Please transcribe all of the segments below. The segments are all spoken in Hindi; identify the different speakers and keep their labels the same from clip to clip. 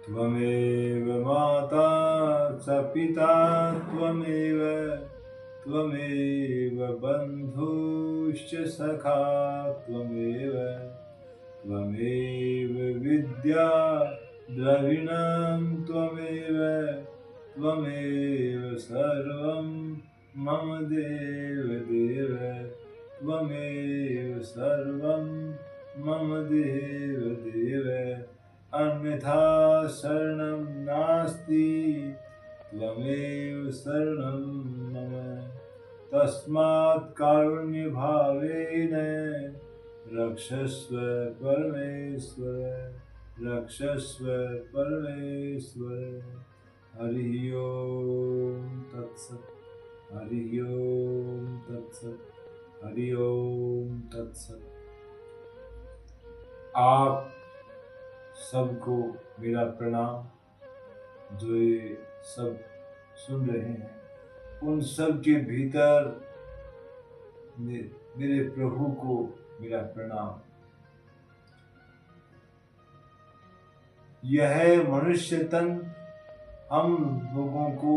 Speaker 1: त्वमेव माता च पिता त्वमेव त्वमेव बन्धुश्च सखा त्वमेव त्वमेव विद्या द्रविणं त्वमेव त्वमेव सर्वं मम देव देव त्वमेव सर्वं मम देव देव अन्यथा शरणं नास्ति त्वमेव शरणं मम तस्मात् कारुण्यभावेन रक्षस्व परमेश्वर रक्षस्व परमेश्वर। हरि ओम तत्सत् हरि ओम तत्सत् हरि ओम तत्सत्। आप सबको मेरा प्रणाम। जो ये सब सुन रहे हैं उन सब के भीतर मेरे प्रभु को मेरा प्रणाम। यह मनुष्य तन हम लोगों को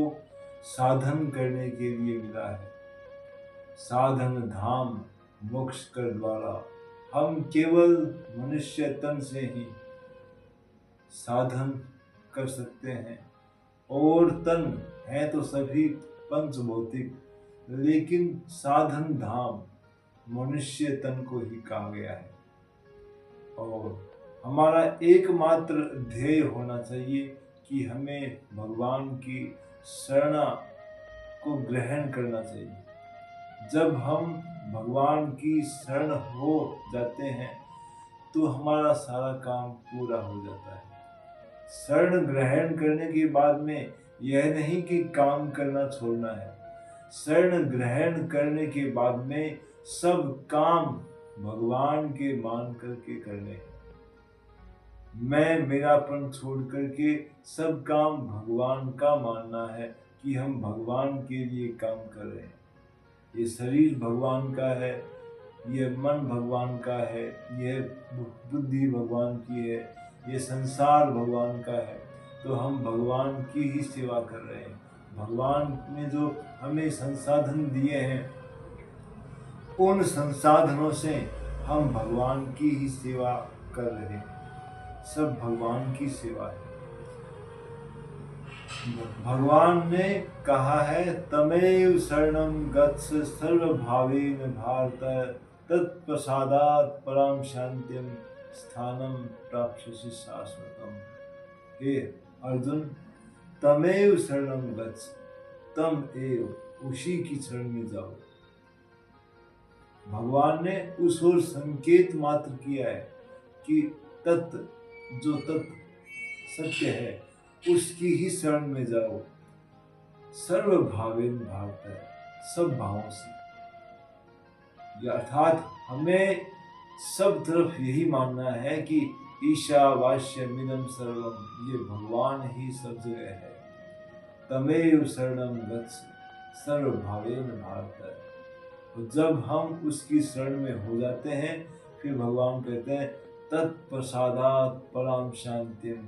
Speaker 1: साधन करने के लिए मिला है। साधन धाम मोक्ष कर द्वारा हम केवल मनुष्य तन से ही साधन कर सकते हैं। और तन है तो सभी पंच भौतिक, लेकिन साधन धाम मनुष्य तन को ही कहा गया है। और हमारा एकमात्र ध्येय होना चाहिए कि हमें भगवान की शरण को ग्रहण करना चाहिए। जब हम भगवान की शरण हो जाते हैं तो हमारा सारा काम पूरा हो जाता है। शरण ग्रहण करने के बाद में यह नहीं कि काम करना छोड़ना है। शरण ग्रहण करने के बाद में सब काम भगवान के मान करके करने हैं। मैं मेरापन छोड़ करके सब काम भगवान का मानना है कि हम भगवान के लिए काम कर रहे हैं। ये शरीर भगवान का है, ये मन भगवान का है, ये बुद्धि भगवान की है, ये संसार भगवान का है। तो हम भगवान की ही सेवा कर रहे हैं। भगवान ने जो हमें संसाधन दिए हैं उन संसाधनों से हम भगवान की ही सेवा कर रहे हैं। सब भगवान की सेवा है। भगवान ने कहा है तमेव शरणं गच्छ सर्वभावेन भारत तत्प्रसादात् परां शांतिं स्थानं प्राप्स्यसि शाश्वतम्। हे अर्जुन, तमेव शरणं गच्छ, तम एव उसी की शरण में जाओ। भगवान ने उस ओर संकेत मात्र किया है कि तत् जो तत् सत्य है उसकी ही शरण में जाओ। सर्वभावेन भारत है, सब भावों से। अर्थात हमें सब तरफ यही मानना है कि ईशावास्यमिदं सर्वम, ये भगवान ही सब जगह है। तमेव शरणं गच्छ सर्वभावेन भारत। और जब हम उसकी शरण में हो जाते हैं फिर भगवान कहते हैं तत्प्रसादात् परां शांतिं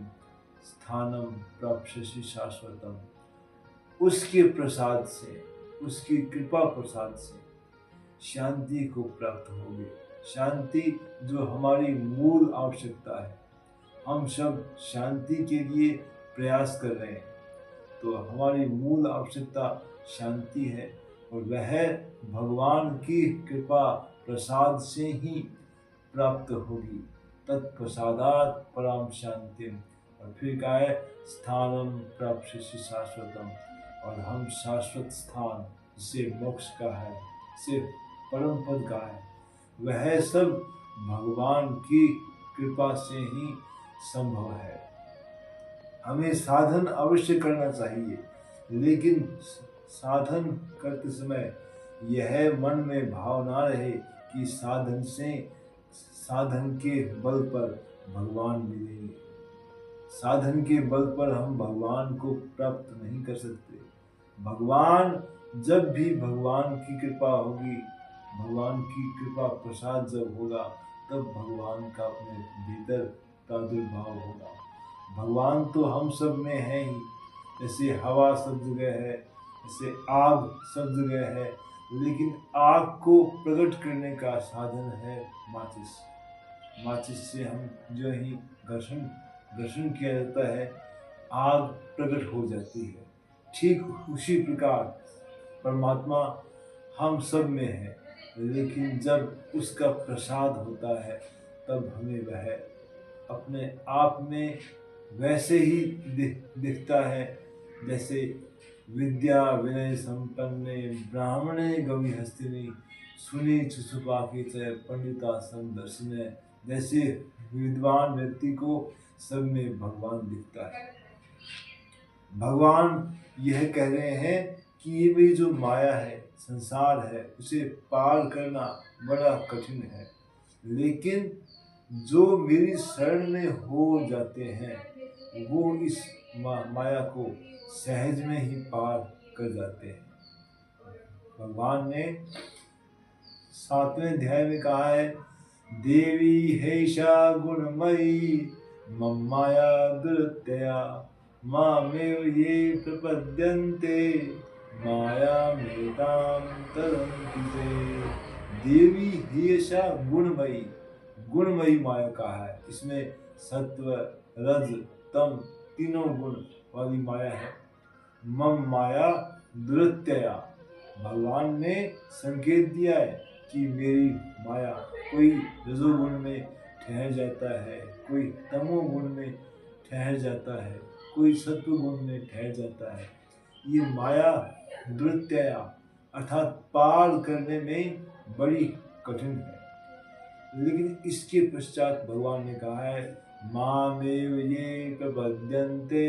Speaker 1: स्थानं प्राप्स्यसि शाश्वतम्। उसके प्रसाद से, उसकी कृपा प्रसाद से शांति को प्राप्त होगी। शांति जो हमारी मूल आवश्यकता है। हम सब शांति के लिए प्रयास कर रहे हैं, तो हमारी मूल आवश्यकता शांति है और वह भगवान की कृपा प्रसाद से ही प्राप्त होगी। तत्प्रसादात् परां शांतिम। और फिर कहा है स्थानम प्राप्स्यसि शाश्वतम। और हम शाश्वत स्थान, जिसे मोक्ष का है, सिर्फ परम पद का है, वह सब भगवान की कृपा से ही संभव है। हमें साधन अवश्य करना चाहिए, लेकिन साधन करते समय यह मन में भाव ना रहे कि साधन से, साधन के बल पर भगवान मिलेंगे। साधन के बल पर हम भगवान को प्राप्त नहीं कर सकते। भगवान जब भी भगवान की कृपा होगी, भगवान की कृपा प्रसाद जब होगा, तब भगवान का अपने भीतर प्रादुर्भाव होगा। भगवान तो हम सब में है ही। जैसे हवा सब जगह है, जैसे आग सब जगह है, लेकिन आग को प्रकट करने का साधन है माचिस। माचिस से हम जो ही घर्षण घर्षण किया जाता है, आग प्रकट हो जाती है। ठीक उसी प्रकार परमात्मा हम सब में है, लेकिन जब उसका प्रसाद होता है तब हमें वह अपने आप में वैसे ही दिखता है जैसे विद्या विनय संपन्ने ब्राह्मणे गवि हस्तिनी सुनी छुछुपाके च पंडिता समदर्शने। जैसे विद्वान व्यक्ति को सब में भगवान दिखता है। भगवान यह कह रहे हैं कि ये भी जो माया है, संसार है, उसे पार करना बड़ा कठिन है, लेकिन जो मेरी शरण में हो जाते हैं वो इस माया को सहज में ही पार कर जाते हैं। भगवान ने 7वें अध्याय में कहा है, देवी हैषा गुणमयी मम माया दुरत्यया मामेव ये प्रपद्यन्ते मायामेतां तरन्ति ते। देवी हैषा गुणमयी, गुणमयी माया कहा है। इसमें सत्व रज तम तीनों गुण वाली माया है। मम माया दुरत्यया, भगवान ने संकेत दिया है कि मेरी माया कोई रजोगुण में ठहर जाता है, कोई तमोगुण में ठहर जाता है, कोई सत्व गुण में ठहर जाता है। ये माया दुरत्यया अर्थात पार करने में बड़ी कठिन है। लेकिन इसके पश्चात भगवान ने कहा है, मामेव ये प्रपद्यन्ते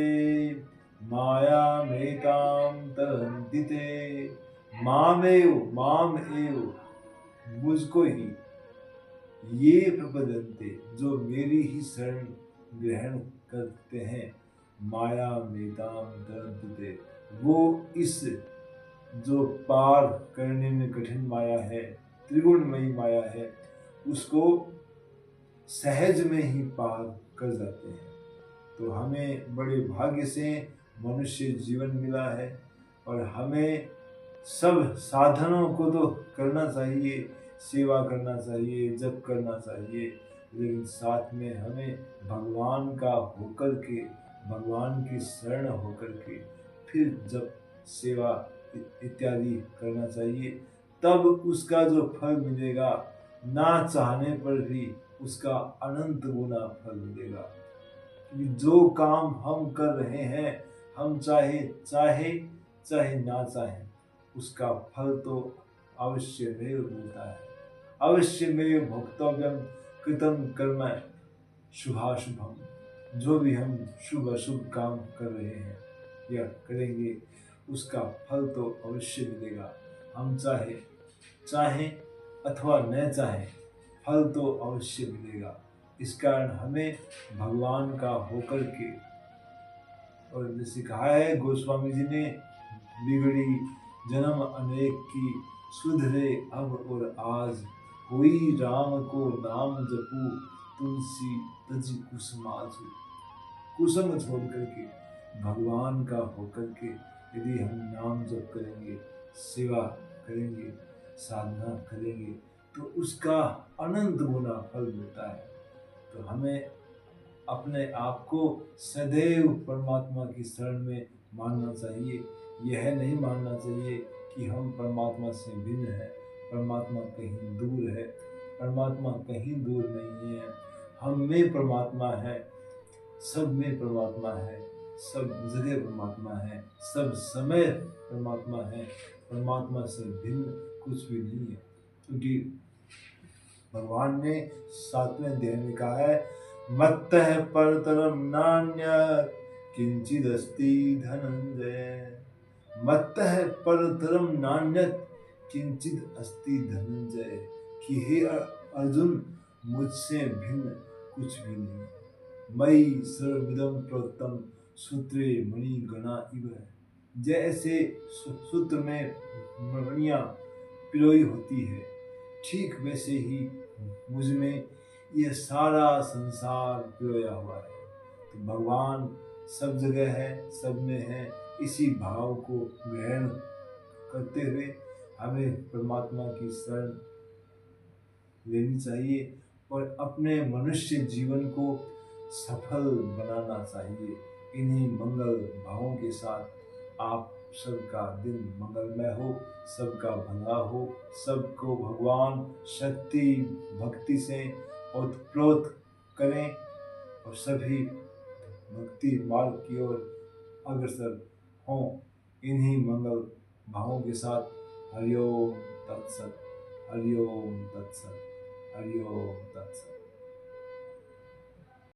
Speaker 1: मायामेतां तरन्ति ते। मामेव, माम एव, मुझको ही, ये प्रपद्यन्ते, जो मेरी ही शरण ग्रहण करते हैं, मायामेतां तरन्ति ते, वो इस जो पार करने में कठिन माया है, त्रिगुणमयी माया है, उसको सहज में ही पार कर जाते हैं। तो हमें बड़े भाग्य से मनुष्य जीवन मिला है और हमें सब साधनों को तो करना चाहिए, सेवा करना चाहिए, जप करना चाहिए, लेकिन साथ में हमें भगवान का होकर के, भगवान की शरण होकर के फिर जब सेवा इत्यादि करना चाहिए, तब उसका जो फल मिलेगा ना चाहने पर भी उसका अनंत गुना फल मिलेगा। जो काम हम कर रहे हैं, हम चाहे ना चाहे, उसका फल तो अवश्य में मिलता है। अवश्य में भोक्तव्यम कृतम कर्म शुभाशुभम, जो भी हम शुभ अशुभ काम कर रहे हैं या करेंगे, उसका फल तो अवश्य मिलेगा। हम चाहे अथवा न चाहे, फल तो अवश्य मिलेगा। इस कारण हमें भगवान का होकर के, और जैसे कहा है गोस्वामी जी ने, बिगड़ी जन्म अनेक की सुधरे अब और आज, हुई राम को नाम जपू तुलसी तज कुसुमाजू। कुसुम छोड़ करके भगवान का होकर के यदि हम नाम जप करेंगे, सेवा करेंगे, साधना करेंगे, तो उसका अनंत गुना फल मिलता है। तो हमें अपने आप को सदैव परमात्मा की शरण में मानना चाहिए। यह नहीं मानना चाहिए कि हम परमात्मा से भिन्न हैं, परमात्मा कहीं दूर है। परमात्मा कहीं दूर नहीं है, हम में परमात्मा है, सब में परमात्मा है, सब जगह परमात्मा है, सब समय परमात्मा है। परमात्मा से भिन्न कुछ भी नहीं है, क्योंकि भगवान ने 7वें अध्याय में कहा है, मत्तः परतरम नान्यत् किंचिदस्ति धनंजय। मत्तः परतरम नान्यत् किंचिद अस्ति धनंजय, कि हे अर्जुन, मुझसे भिन्न कुछ भी नहीं। मयि सर्वमिदं प्रोक्तम सूत्रे मणिगणा इव। जैसे सूत्र में मणियाँ पिरोई होती है, ठीक वैसे ही मुझ में यह सारा संसार पिरोया हुआ है। तो भगवान सब जगह है, सब में है। इसी भाव को ग्रहण करते हुए हमें परमात्मा की शरण लेनी चाहिए और अपने मनुष्य जीवन को सफल बनाना चाहिए। इन्हीं मंगल भावों के साथ आप सबका दिन मंगलमय हो, सबका भला हो, सबको भगवान शक्ति भक्ति से ओतप्रोत करें और सभी भक्ति मार्ग की ओर अग्रसर हों। इन्हीं मंगल भावों के साथ हरिओम तत्सत, हरिओम तत्सत, हरिओम तत्सत।